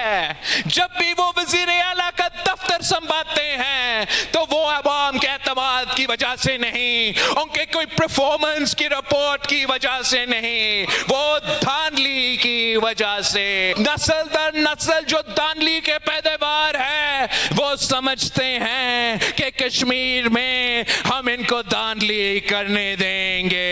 है। जब भी वो वजीर आला का दफ्तर संभालते हैं तो वो अवाम के एतमाद की वजह से नहीं, उनके कोई परफॉर्मेंस की रिपोर्ट की वजह से नहीं, वो धांधली की वजह से। नस्ल दर नस्ल जो धांधली के पैदावार है वो समझते हैं कि कश्मीर में हम इनको धांधली करने देंगे।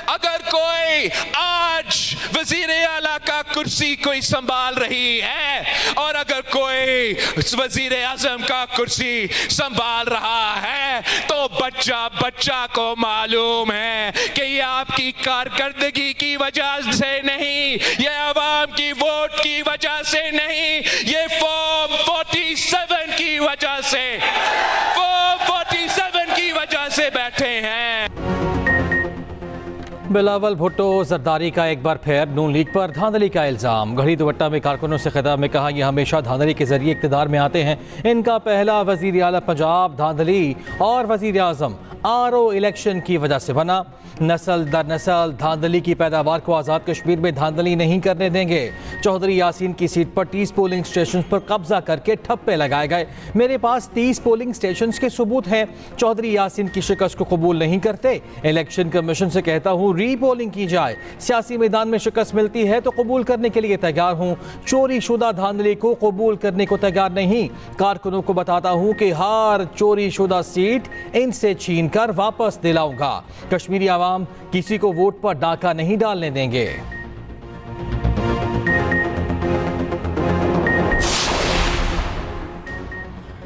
अगर कोई आज वजीर आला का कुर्सी कोई संभाल रही है और अगर कोई वजीर आजम का कुर्सी संभाल रहा है तो बच्चा बच्चा को मालूम है कि ये आपकी कारकर्दगी की वजह से नहीं, ये अवाम की वोट की वजह से नहीं, ये फॉर्म 47 की वजह से, फॉर्म 47 की वजह से बैठे हैं। बिलावल भुट्टो जरदारी का एक बार फिर नून लीग पर धांधली का इल्ज़ाम। गढ़ी दुपट्टा में कारकुनों से खिताब में कहा, यह हमेशा धांधली के जरिए इक़्तिदार में आते हैं। इनका पहला वज़ीर आला पंजाब धांधली और वज़ीर आज़म RO इलेक्शन की वजह से बना। नस्ल दर नस्ल धांधली की पैदावार को आज़ाद कश्मीर में धांधली नहीं करने देंगे। चौधरी यासीन की सीट पर 30 पोलिंग स्टेशन पर कब्जा करके ठप्पे लगाए गए। मेरे पास 30 पोलिंग स्टेशन के सबूत हैं। चौधरी यासीन की शिकस्त को कबूल नहीं करते। इलेक्शन कमीशन से कहता हूँ री पोलिंग की जाए। सियासी मैदान में शिकस्त मिलती है तो कबूल करने के लिए तैयार हूँ। चोरी शुदा धांधली को कबूल करने को तैयार नहीं। कारकुनों को बताता हूँ कि हर चोरी शुदा सीट इनसे छीन कर वापस दिलाऊंगा। कश्मीरी आवाम किसी को वोट पर डाका नहीं डालने देंगे।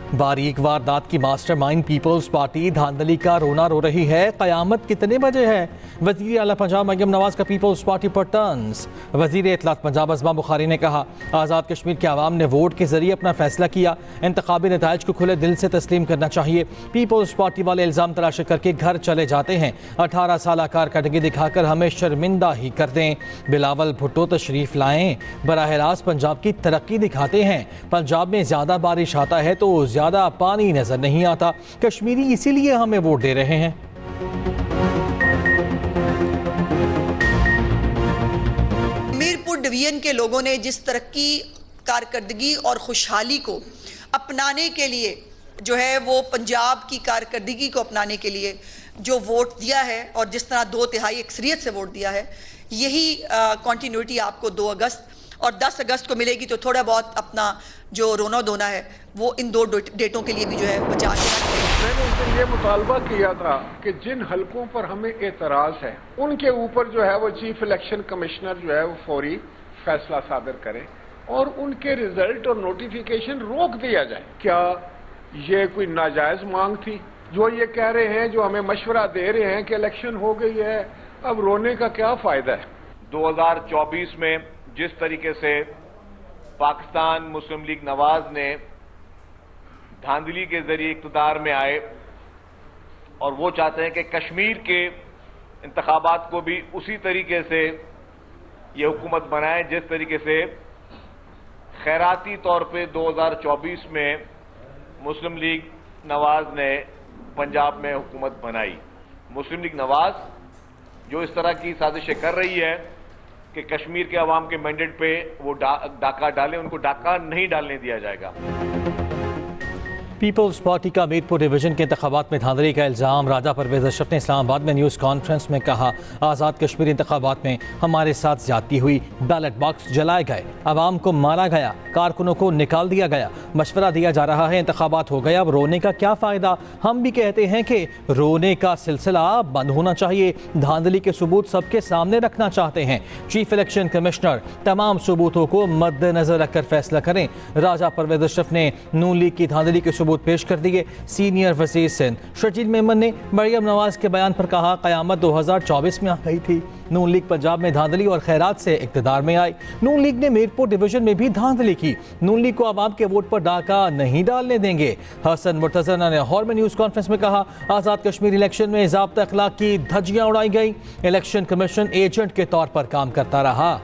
बारीक वारदात की मास्टरमाइंड पीपल्स पार्टी धांधली का रोना रो रही है। कयामत कितने बजे है? वजीर आला पंजाब मरियम नवाज का पीपल्स पार्टी पर टर्न्स। वजीर इत्तलात पंजाब अज़मा बुखारी ने कहा, आज़ाद कश्मीर के आवाम ने वोट के जरिए अपना फैसला किया। इंतखाबी नताइज को खुले दिल से तस्लीम करना चाहिए। पीपल्स पार्टी वाले इल्ज़ाम तलाश करके घर चले जाते हैं। 18 साल कारकर्दगी दिखाकर हमें शर्मिंदा ही कर दें। बिलावल भुट्टो तशरीफ लाएं, बराह रास्त पंजाब की तरक्की दिखाते हैं। पंजाब में ज़्यादा बारिश आता है तो ज़्यादा पानी नजर नहीं आता। कश्मीरी इसीलिए हमें वोट दे रहे हैं। मीरपुर डिवीजन के लोगों ने जिस तरक्की, कारकर्दगी और खुशहाली को अपनाने के लिए जो है वो पंजाब की कारकर्दगी को अपनाने के लिए जो वोट दिया है और जिस तरह 2/3 अक्सरियत से वोट दिया है, यही कॉन्टीन्यूटी आपको 2 अगस्त और 10 अगस्त को मिलेगी। तो थोड़ा बहुत अपना जो रोना धोना है वो इन 2 डेटों के लिए भी जो है बचा के रखें। मैंने उस दिन ये मुतालबा किया था कि जिन हलकों पर हमें एतराज है उनके ऊपर जो है वो चीफ इलेक्शन कमिश्नर जो है वो फौरी फैसला सादर करे और उनके रिजल्ट और नोटिफिकेशन रोक दिया जाए। क्या ये कोई नाजायज मांग थी? जो ये कह रहे हैं, जो हमें मशवरा दे रहे हैं कि इलेक्शन हो गई है, अब रोने का क्या फायदा है? 2024 में जिस तरीके से पाकिस्तान मुस्लिम लीग नवाज ने धांधली के जरिए इक़्तिदार में आए और वो चाहते हैं कि कश्मीर के इंतखाबात को भी उसी तरीके से ये हुकूमत बनाए जिस तरीके से खैराती तौर पे 2024 में मुस्लिम लीग नवाज ने पंजाब में हुकूमत बनाई। मुस्लिम लीग नवाज जो इस तरह की साजिशें कर रही है कि कश्मीर के अवाम के मैंडेट पे वो डाका डालें, उनको डाका नहीं डालने दिया जाएगा। पीपल्स पार्टी का मीरपुर डिवीजन के इंतखाबात में धांधली का इल्ज़ाम। राजा परवेज अशरफ ने इस्लामाबाद में न्यूज़ कॉन्फ्रेंस में कहा, आज़ाद कश्मीर इंतखाबात में हमारे साथ ज्यादती हुई, बैलेट बॉक्स जलाए गए, आवाम को मारा गया, कारकुनों को निकाल दिया गया, मशवरा दिया जा रहा है इंतखाबात हो गया, अब रोने का क्या फ़ायदा? हम भी कहते हैं कि रोने का सिलसिला बंद होना चाहिए। धांधली के सबूत सबके सामने रखना चाहते हैं। चीफ इलेक्शन कमिश्नर तमाम सबूतों को मद्देनजर रखकर फैसला करें। राजा परवेज अशरफ ने नून लीग की धांधली के सबूत पेश कर दिए। सीनियर वज़ीर सिंध शर्जील मेमन ने मरियम नवाज के बयान पर कहा, क़यामत 2024 में आ गई थी। नून लीग पंजाब में धांधली और खैरात से इक़्तिदार में आई। नून लीग ने मीरपुर डिवीजन में भी धांधली की। नून लीग को आवाम के वोट पर डाका नहीं डालने देंगे। हसन मुर्तज़ा ने लाहौर में न्यूज़ कॉन्फ्रेंस में कहा, आज़ाद कश्मीर इलेक्शन में ज़ाब्ता अखलाक की धज्जियां उड़ाई गई। इलेक्शन कमीशन एजेंट के तौर पर काम करता रहा।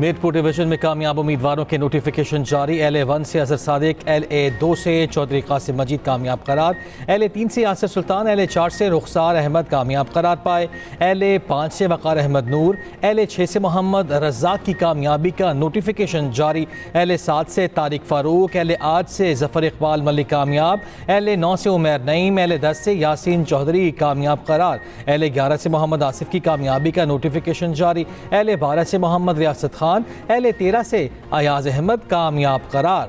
मीरपुर डिवीजन में कामयाब उम्मीदवारों के नोटिफिकेशन जारी। LA1 से अजहर सादिक, LA2 से चौधरी कासिम मजीद कामयाब करार, LA3 से यासिर सुल्तान, LA4 से रुखसार अहमद कामयाब करार पाए, LA5 से वकार अहमद नूर, LA6 से मोहम्मद रज़ाक की कामयाबी का नोटिफिकेशन जारी, LA7 से तारिक फारूक, LA8 से जफर इकबाल मलिक कामयाब, LA9 से उमैर नईम, LA10 से यासीन चौधरी कामयाब करार, LA11 से मोहम्मद आसिफ की कामयाबी का नोटिफिकेशन जारी, LA12 से मोहम्मद रियासत खान, LA13 से अयाज अहमद कामयाब करार।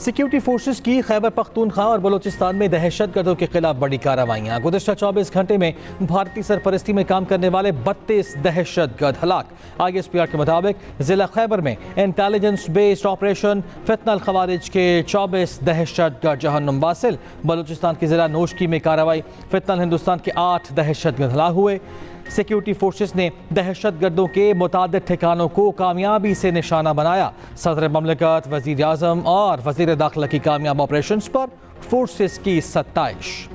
सिक्योरिटी फोर्सेस की खैबर पख्तूनख्वा और बलोचिस्तान में दहशतगर्दों के खिलाफ बड़ी कार्रवाइयाँ। गुज़िश्ता 24 घंटे में भारतीय सरपरस्ती में काम करने वाले 32 दहशतगर्द हलाक। ISPR के मुताबिक जिला खैबर में इंटेलिजेंस बेस्ड ऑपरेशन फितनल खवारिज के 24 दहशतगर्द जहन्नुम वासिल। बलोचिस्तान की जिला नोशकी में कार्रवाई, फितनल हिंदुस्तान के 8 दहशतगर्द हलाक हुए। सिक्योरिटी फोर्सेस ने दहशतगर्दों के मुतादिद ठिकानों को कामयाबी से निशाना बनाया। सदर ममलकत, वज़ीर आज़म और वज़ीर दाखिला की कामयाब ऑपरेशंस पर फोर्सेस की सत्ताइश।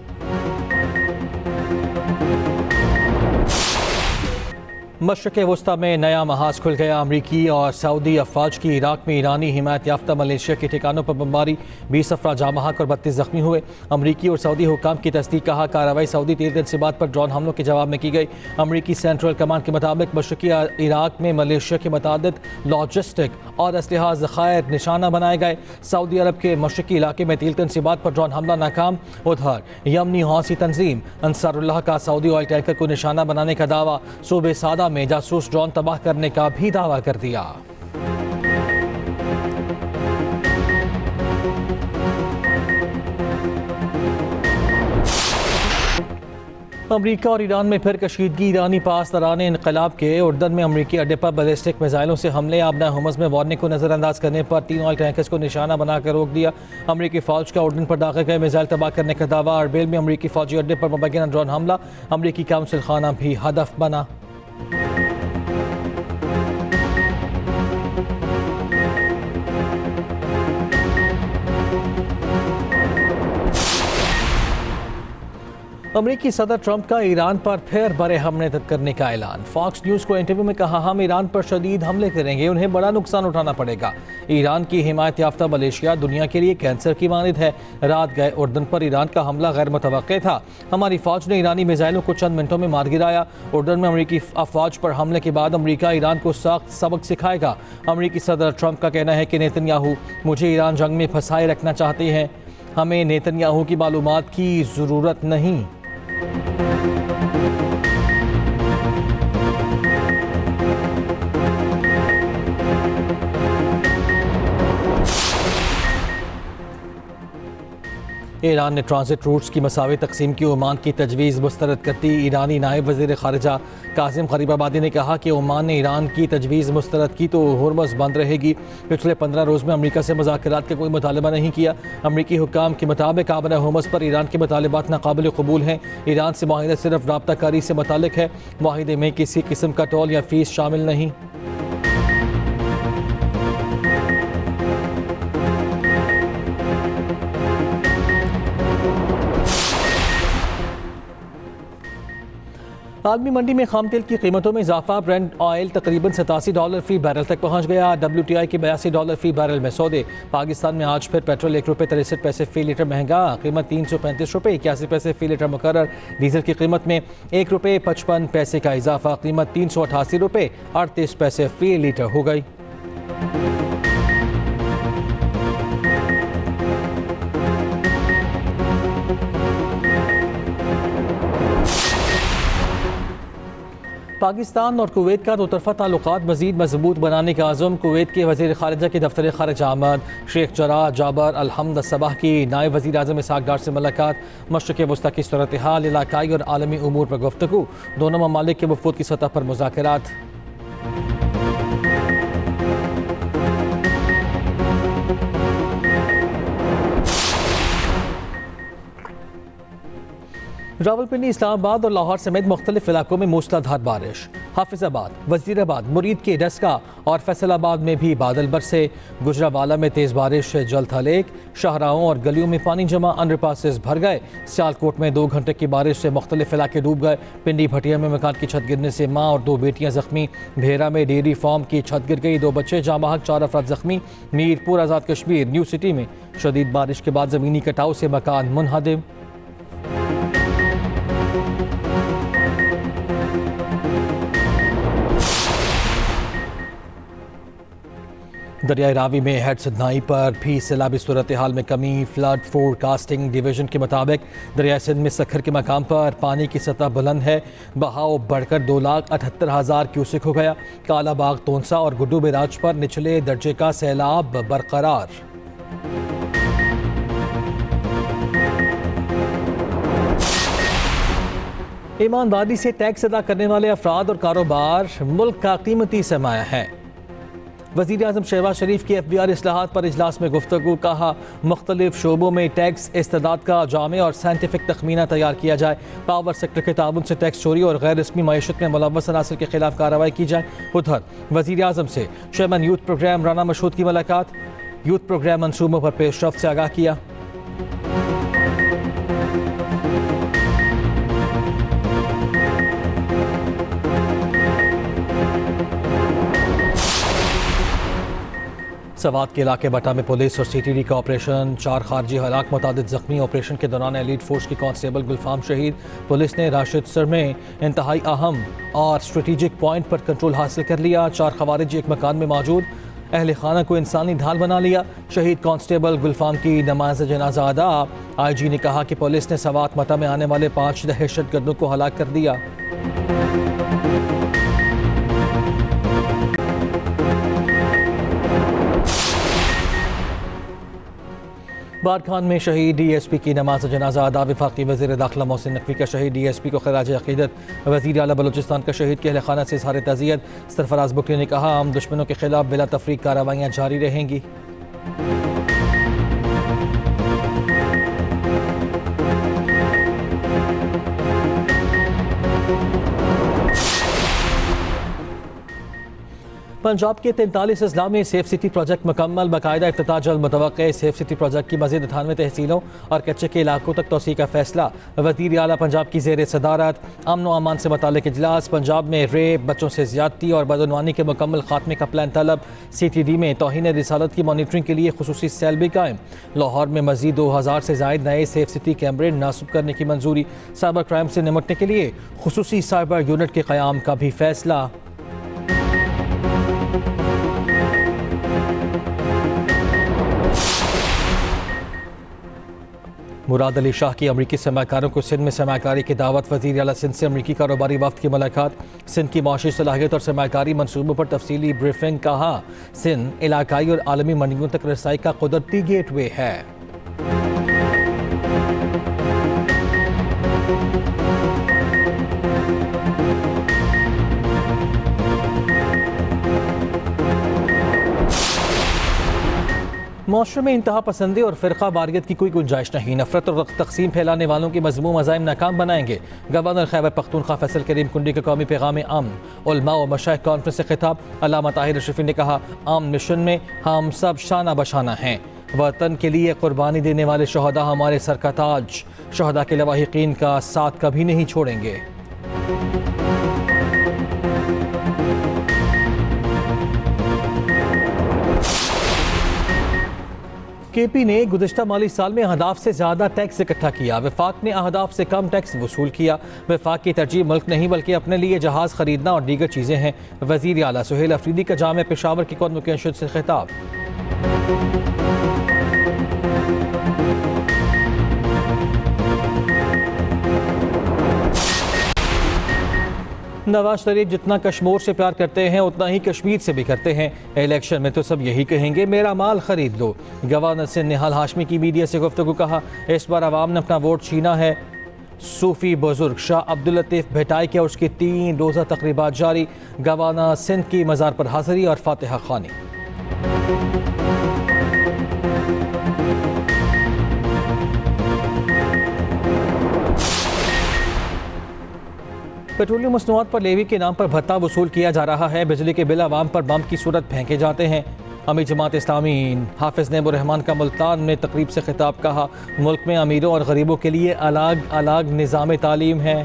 मशरक़ वस्ता में नया महाज खुल गया। अमरीकी और सऊदी अफवाज की इराक में ईरानी हिमायत याफ्ता मलेशिया के ठिकानों पर बमबारी, 20 अफराद जाँ बहक और 32 जख्मी हुए। अमरीकी और सऊदी हुकाम की तस्दीक, कहा कार्रवाई सऊदी तेल तनसीबात पर ड्रोन हमलों के जवाब में की गई। अमरीकी सेंट्रल कमांड के मुताबिक मशरक़ी इराक में मलेशिया के मुतादिद लॉजिस्टिक और असलहा ज़खायर निशाना बनाए गए। सऊदी अरब के मशरक़ी इलाके में तेल तनसीबात पर ड्रोन हमला नाकाम। उधर यमनी हौसी तंजीम अंसारुल्लाह का सऊदी ऑयल टैंकर को निशाना बनाने का दावा, सूबे सादा में जासूस ड्रोन तबाह करने का भी दावा कर दिया। अमरीका और ईरान में फिर कशीदगी। ईरानी पास दौरान इनकलाब के उर्दन में अमरीकी अड्डे पर बैलिस्टिक मिसाइलों से हमले। आबना हुमस में वार्निंग को नज़रअंदाज करने पर 3 ऑयल टैंकर्स को निशाना बनाकर रोक दिया। अमरीकी फौज का उर्दन पर दाखिल गए मिसाइल तबाह करने का दावा। अरबेल में अमरीकी फौजी अड्डे पर मुबैना ड्रोन हमला। अमरीकी काउंसिल खाना भी हदफ बना। अमरीकी सदर ट्रंप का ईरान पर फिर बड़े हमले करने का ऐलान। फॉक्स न्यूज़ को इंटरव्यू में कहा, हम ईरान पर शदीद हमले करेंगे, उन्हें बड़ा नुकसान उठाना पड़ेगा। ईरान की हिमायत याफ्ता मलेशिया दुनिया के लिए कैंसर की मानिद है। रात गए उर्दन पर ईरान का हमला गैर मुतवक्के था। हमारी फौज ने ईरानी मिसाइलों को चंद मिनटों में मार गिराया। उर्दन में अमरीकी अफवाज पर हमले के बाद अमरीका ईरान को सख्त सबक सिखाएगा। अमरीकी सदर ट्रंप का कहना है कि नेतन्याहू मुझे ईरान जंग में फंसाए रखना चाहते हैं। हमें नेतन्याहू की मालूमात की ज़रूरत नहीं। ईरान ने ट्रांजिट रूट्स की मसावी तकसीम की ओमान की तजवीज़ मुस्तरद करती। ईरानी नायब वज़ीर ख़ारिजा कासिम ग़रीबाबादी ने कहा कि ओमान ने ईरान की तजवीज़ मुस्तरद की तो हुर्मुज़ बंद रहेगी। पिछले 15 रोज़ में अमरीका से मुज़ाकरात का कोई मुतालबा नहीं किया। अमरीकी हुक्काम के मुताबिक आबना हुर्मुज़ पर ईरान के मुतालबात नाकाबिल कबूल हैं। ईरान से माहिदा सिर्फ राब्ताकारी से मुतालिक है। माहिदे में किसी किस्म का टोल या फ़ीस शामिल नहीं। आलमी मंडी में खाम तेल की कीमतों में इजाफा। ब्रेंट ऑयल तकरीबन $87 फी बैरल तक पहुंच गया। WTI के $82 फी बैरल में सौदे। पाकिस्तान में आज फिर पेट्रोल ₹1.63 फी लीटर महंगा, कीमत ₹335.81 फी लीटर मुकर्रर। डीजल की कीमत में ₹1.55 का इजाफा, कीमत ₹388.38 फी लीटर हो गई। पाकिस्तान और कुवैत का दोतरफा ताल्लुकात मज़ीद मजबूत बनाने का आज़म। कुवैत के वज़ीर ख़ारिजा के दफ्तर ख़ारिजा आमद शेख जराह जाबर अल-हमद सबह की नायब वज़ीर आज़म इसहाक़ डार से मुलाकात। मशरिक़ वस्ता की सूरत हाल, इलाकाई और आलमी उमूर पर गुफ्तगू। दोनों ममालिक के वफ़ूद की सतह पर मुज़ाकरात। रावलपिंडी, इस्लामाबाद और लाहौर समेत मुख्तलिफ इलाकों में मूसलाधार बारिश। हाफिजाबाद, वजीराबाद, मुरीद के डस्का और फैसलाबाद में भी बादल बरसे। गुजरावाला में तेज़ बारिश से जल था लेक, शाहराहों और गलियों में पानी जमा, अंडरपासेस भर गए। सियालकोट में 2 घंटे की बारिश से मुख्तलिफ इलाके डूब गए। पिंडी भटिया में मकान की छत गिरने से माँ और 2 बेटियाँ जख्मी। भेरा में डेयरी फार्म की छत गिर गई, 2 बच्चे जाँ बहक, 4 अफराद जख्मी। मीरपुर, आज़ाद कश्मीर, न्यू सिटी में शदीद बारिश के बाद ज़मीनी कटाव से मकान मुनहदिम। दरियाई रावी में हेड सिद्धनाई पर भी सैलाबी सूरत हाल में कमी। फ्लड फोरकास्टिंग डिवीजन के मुताबिक दरिया सिंध में सखर के मकाम पर पानी की सतह बुलंद है। बहाव बढ़कर 2,78,000 क्यूसिक हो गया। कालाबाग, तोनसा और गुड्डू बैराज पर निचले दर्जे का सैलाब बरकरार। ईमानदारी से टैक्स अदा करने वाले अफराद और कारोबार मुल्क का कीमती सरमाया है। वज़ीर आज़म शहबाज शरीफ की FBR इस्लाहात पर इजलास में गुफ्तगू। कहा, मुख्तलिफ शोबों में टैक्स इस्तेदाद का जामे और साइंटिफिक तखमीना तैयार किया जाए। पावर सेक्टर के ताउन से टैक्स चोरी और गैर रस्मी मईशत में मुलव्वस अनासिर के खिलाफ कार्रवाई की जाए। उधर वज़ीर आज़म से chairman youth programme Rana Mashhood की मुलाकात। यूथ प्रोग्राम मंसूबों पर पेशरफ्त से आगाह किया। सवात के इलाके बटा में पुलिस और CTD का ऑपरेशन, 4 खारजी हलाक, मुतादिद जख्मी। ऑपरेशन के दौरान एलीट फोर्स की कांस्टेबल गुलफाम शहीद। पुलिस ने राशिद सर में इंतहाई अहम और स्ट्रेटेजिक पॉइंट पर कंट्रोल हासिल कर लिया। 4 खवारिज एक मकान में मौजूद अहले खाना को इंसानी ढाल बना लिया। शहीद कांस्टेबल गुलफाम की नमाज जनाजा अदा। IG ने कहा कि पुलिस ने सवात मता में आने वाले 5 दहशतगर्दों को हलाक कर दिया। बारखान में शहीद DSP की नमाज जनाजा अदा। वफाकी वज़ीर दाखिला मोहसिन नकवी का शहीद DSP को खराज अक़ीदत। वज़ीर आला बलूचिस्तान का शहीद के अहले खाना से इज़हार तज़ियत। सरफराज बुकरी ने कहा, हम दुश्मनों के खिलाफ बिला तफरीक कार्रवाइयाँ जारी रहेंगी। पंजाब के 43 अजला में सेफ सिटी प्रोजेक्ट मुकम्मल। बाकायदा इफ्तिताह जल्द मुतवक्के। सेफ सिटी प्रोजेक्ट की मज़ीद 98 तहसीलों और कच्चे के इलाकों तक तोसी का फैसला। वज़ीर आला पंजाब की ज़ेर सदारत अमन व अमान से मुताल्लिक़ इजलास। पंजाब में रेप, बच्चों से ज़्यादती और बदउनवानी के मुकम्मल खात्मे का प्लान तलब। CTD में तौहीन रिसालत की मॉनिटरिंग के लिए खुसूसी सेल भी कायम। लाहौर में मज़ीद 2000 से ज़ायद नए सेफ सिटी कैमरे नासब करने की मंजूरी। साइबर क्राइम से निपटने के लिए खुसूसी साइबर यूनिट के क़याम का भी फैसला। मुराद अली शाह की अमरीकी सरमाकारों को सिंध में सरमाकारी की दावत। वज़ीर आला सिंध से अमरीकी कारोबारी वफ्द की मुलाकात। सिंध की माशी सलाहियत और सरमाकारी मनसूबों पर तफसीली ब्रीफिंग। कहा, सिंध इलाकाई और आलमी मंडियों तक रसाई का कुदरती गेटवे है। मुआशरे में इंतहा पसंदी और फ़िरका वारियत की कोई गुंजाइश नहीं। नफरत और तकसीम फैलाने वालों की मज़मूम मज़ाहिम नाकाम बनाएंगे। गवर्नर खैबर पख्तूनख्वा फैसल करीम कुंडी के कौमी पैगाम अमन उलमा व मशाइख कॉन्फ्रेंस से खिताब। अल्लामा ताहिर अशरफी ने कहा, अमन मिशन में हम सब शाना बशाना हैं। वतन के लिए कुर्बानी देने वाले शहदा हमारे सर का ताज। शहदा के लवाहिकीन का साथ कभी नहीं छोड़ेंगे। KP ने गुज़िश्ता माली साल में अहदाफ से ज़्यादा टैक्स इकट्ठा किया। वफाक ने अहदाफ से कम टैक्स वसूल किया। वफाक की तरजीह मुल्क नहीं बल्कि अपने लिए जहाज़ खरीदना और दीगर चीज़ें हैं। वज़ीर आला सुहेल अफरीदी का जामे पेशावर की कॉन्वोकेशन से खिताब। नवाज शरीफ जितना कश्मीर से प्यार करते हैं उतना ही कश्मीर से भी करते हैं। इलेक्शन में तो सब यही कहेंगे, मेरा माल खरीद लो। गवर्नर से निहाल हाशमी की मीडिया से गुफ्तगू। कहा, इस बार आवाम ने अपना वोट छीना है। सूफी बुजुर्ग शाह अब्दुल लतीफ़ भेटाई के उसकी 3 रोज़ा तकरीबात जारी। गवर्नर सिंध की मज़ार पर हाज़िरी और फातिहा ख़्वानी। पेट्रोलियम मसनूआत पर लेवी के नाम पर भत्ता वसूल किया जा रहा है। बिजली के बिल आवाम पर बम की सूरत फेंके जाते हैं। अमीर जमात इस्लामी हाफिज नेबुर्रहमान का मुल्तान में तकरीब से खिताब। कहा, मुल्क में अमीरों और गरीबों के लिए अलग अलग निज़ाम तालीम है।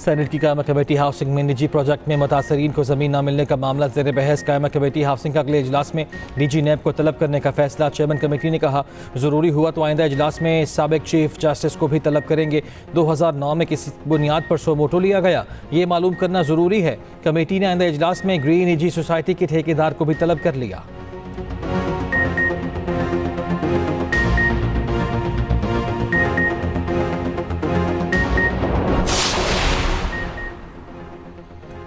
सेनेट की कायमा कमेटी हाउसिंग में निजी प्रोजेक्ट में मुतासरीन को ज़मीन न मिलने का मामला ज़ेर बहस। कायमा कमेटी हाउसिंग का अगले इजलास में डीजी नैब को तलब करने का फैसला। चेयरमैन कमेटी ने कहा, ज़रूरी हुआ तो आइंदा इजलास में साबिक चीफ जस्टिस को भी तलब करेंगे। 2009 में किस बुनियाद पर सोमोटो लिया गया, ये मालूम करना ज़रूरी है। कमेटी ने आइंदा इजलास में ग्रीन निजी सोसाइटी के ठेकेदार को भी तलब कर लिया।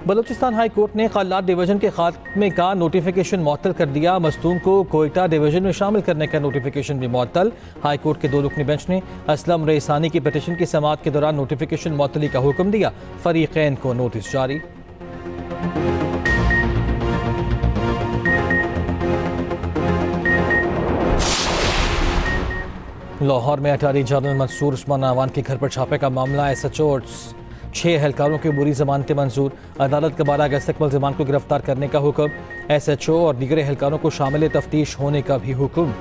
बलूचिस्तान हाई कोर्ट ने खल्लात डिवीजन के खात्मे का नोटिफिकेशन मुअत्तल कर दिया। मस्तूम को कोयटा डिवीजन में शामिल करने का नोटिफिकेशन भी मुअत्तल। हाई कोर्ट के 2 रुकनी बेंच ने असलम रेसानी की पिटीशन की समाअत के दौरान नोटिफिकेशन मुअत्तली का हुक्म दिया। फरीकैन को नोटिस जारी। लाहौर में अटॉर्नी जनरल मंसूर उस्मान अवान के घर पर छापे का मामला। SHO और 6 एहलकारों की बुरी जमानतें मंजूर। अदालत का 12 अगस्त तक मुल्ज़िमान को गिरफ्तार करने का हुक्म। SHO और दीगर एहलकारों को शामिल तफ्तीश होने का भी हुक्म।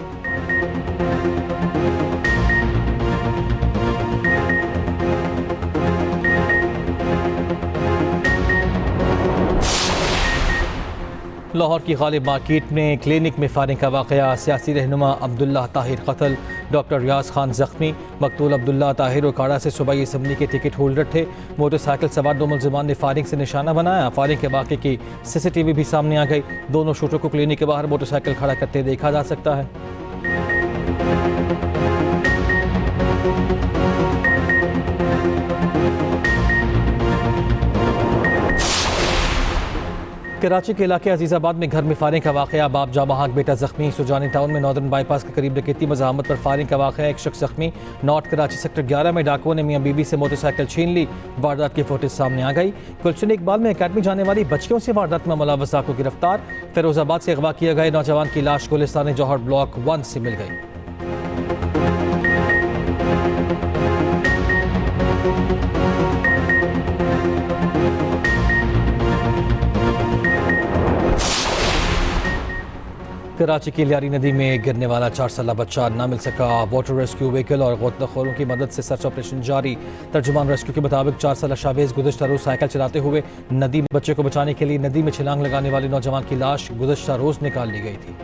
लाहौर की गालिब मार्केट में क्लिनिक में फायरिंग का वाक़या। सियासी रहनुमा अब्दुल्ला ताहिर कत्ल। डॉक्टर रियाज खान जख्मी। मकतूल अब्दुल्ला ताहिर उकाड़ा से सूबाई असम्बली के टिकट होल्डर थे। मोटरसाइकिल सवार 2 मुल्ज़िमान ने फायरिंग से निशाना बनाया। फायरिंग के वाक़े की CCTV भी सामने आ गई। दोनों शूटर को क्लिनिक के बाहर मोटरसाइकिल खड़ा करते देखा जा सकता है। कराची के इलाके अजीज़ाबाद में घर में फायरिंग का वाक़या। बाप जामहाक बेटा जख्मी। सुजानी टाउन में नॉर्दर्न बाईपास के करीब डकैती मज़ाहमत पर फायरिंग का वाक़या। एक शख्स जख्मी। नॉर्थ कराची सेक्टर 11 में डाकुओं ने मियाँ बीबी से मोटरसाइकिल छीन ली। वारदात की फुटेज सामने आ गई। गुलशन इकबाल में अकेडमी जाने वाली बच्चियों से वारदात में मुलव्वस को गिरफ्तार। फिरोजाबाद से अगवा किए गए नौजवान की लाश गुलिस्तान जौहर ब्लॉक 1 से मिल गई। कराची की लियारी नदी में गिरने वाला 4 साला बच्चा न मिल सका। वाटर रेस्क्यू व्हीकल और गोताखोरों की मदद से सर्च ऑपरेशन जारी। तर्जुमान रेस्क्यू के मुताबिक 4 साला शाहबेज गुज़श्ता रोज़ साइकिल चलाते हुए नदी में बच्चे को बचाने के लिए नदी में छलांग लगाने वाले नौजवान की लाश गुज़श्ता रोज़ निकाल ली गई थी।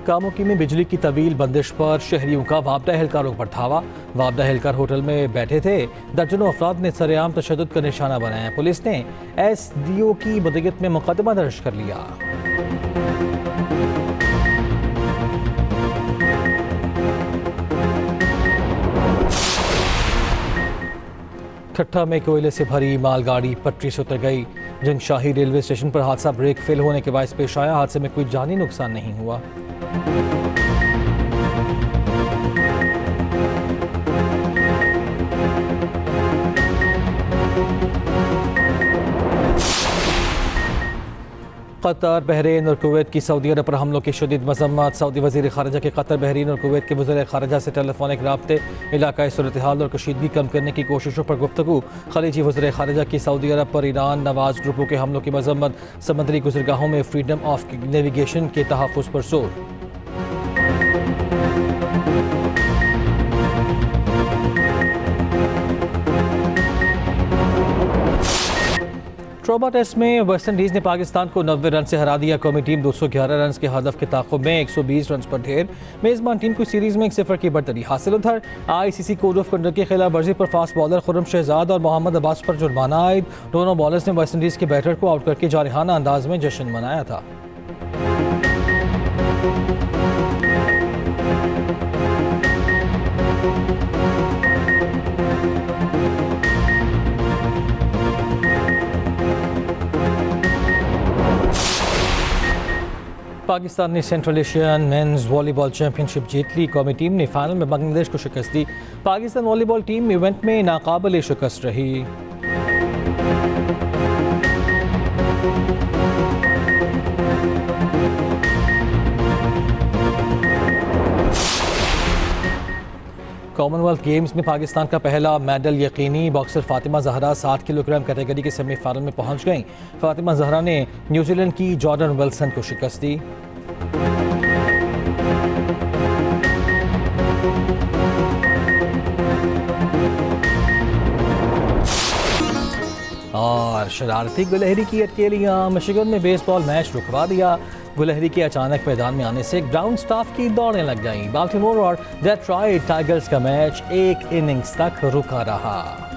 कामोकी में बिजली की तवील बंदिश पर शहरियों का वापडा एहलकारों पर धावा। वापडा एहलकार होटल में बैठे थे। दर्जनों अफराद ने सरेआम तशद्दुद का निशाना बनाया। पुलिस ने SDO की मदयत में मुकदमा दर्ज कर लिया। ठट्ठा में कोयले से भरी मालगाड़ी पटरी से उतर गई। जंगशाही रेलवे स्टेशन पर हादसा ब्रेक फेल होने के बायस पेश आया। हादसे में कोई जानी नुकसान नहीं हुआ। कतर, बहरीन और कुवैत की सऊदी अरब पर हमलों की शदीद मजम्मत। सऊदी वज़ीर ख़ारिजा के कतर, बहरीन और कुवैत के वज़ीर ख़ारिजा से टेलीफोनिक राब्ते, इलाकाई सूरत हाल और कशीदगी कम करने की कोशिशों पर गुफ्तगू। खलीजी वज़ीर ख़ारिजा की सऊदी अरब पर ईरान नवाज ग्रुपों के हमलों की मजम्मत। समुद्री गुज़रगाहों में फ्रीडम ऑफ नेविगेशन के तहफ़्फ़ुज़ पर जोर। ट्रोबा टेस्ट में वेस्ट इंडीज़ ने पाकिस्तान को 90 रन से हरा दिया। कौमी टीम 211 रन के हदफ के ताक़ुब में 120 रन पर ढेर। मेज़बान टीम को सीरीज़ में 1-0 की बढ़तरी हासिल। उधर ICC कोड ऑफ कंडक्ट की खिलाफ वर्जी पर फास्ट बॉलर खुर्रम शहजाद और मोहम्मद अब्बास पर जुर्माना आयद। दोनों बॉलर्स ने वेस्ट इंडीज़ के बैटर को आउट करके जारहाना अंदाज में जश्न मनाया था। पाकिस्तान ने Central Asian men's volleyball championship जीत ली। कौमी टीम ने फाइनल में बांग्लादेश को शिकस्त दी। पाकिस्तान वॉलीबॉल टीम इवेंट में नाकाबिल शिकस्त रही। कॉमनवेल्थ गेम्स में पाकिस्तान का पहला मेडल यकीनी। Boxer Fatima Zahra 60 kilogram category के सेमीफाइनल में पहुंच गईं। फातिमा जहरा ने न्यूजीलैंड की जॉर्डन विल्सन को शिकस्त दी। और शरारती गुलहरी की अटकेलियां। मिशिगन में बेसबॉल मैच रुकवा दिया। गुलहरी के अचानक मैदान में आने से ग्राउंड स्टाफ की दौड़ें लग गईं। बाल्टीमोर और डेट्रॉइट टाइगर्स का मैच एक इनिंग्स तक रुका रहा।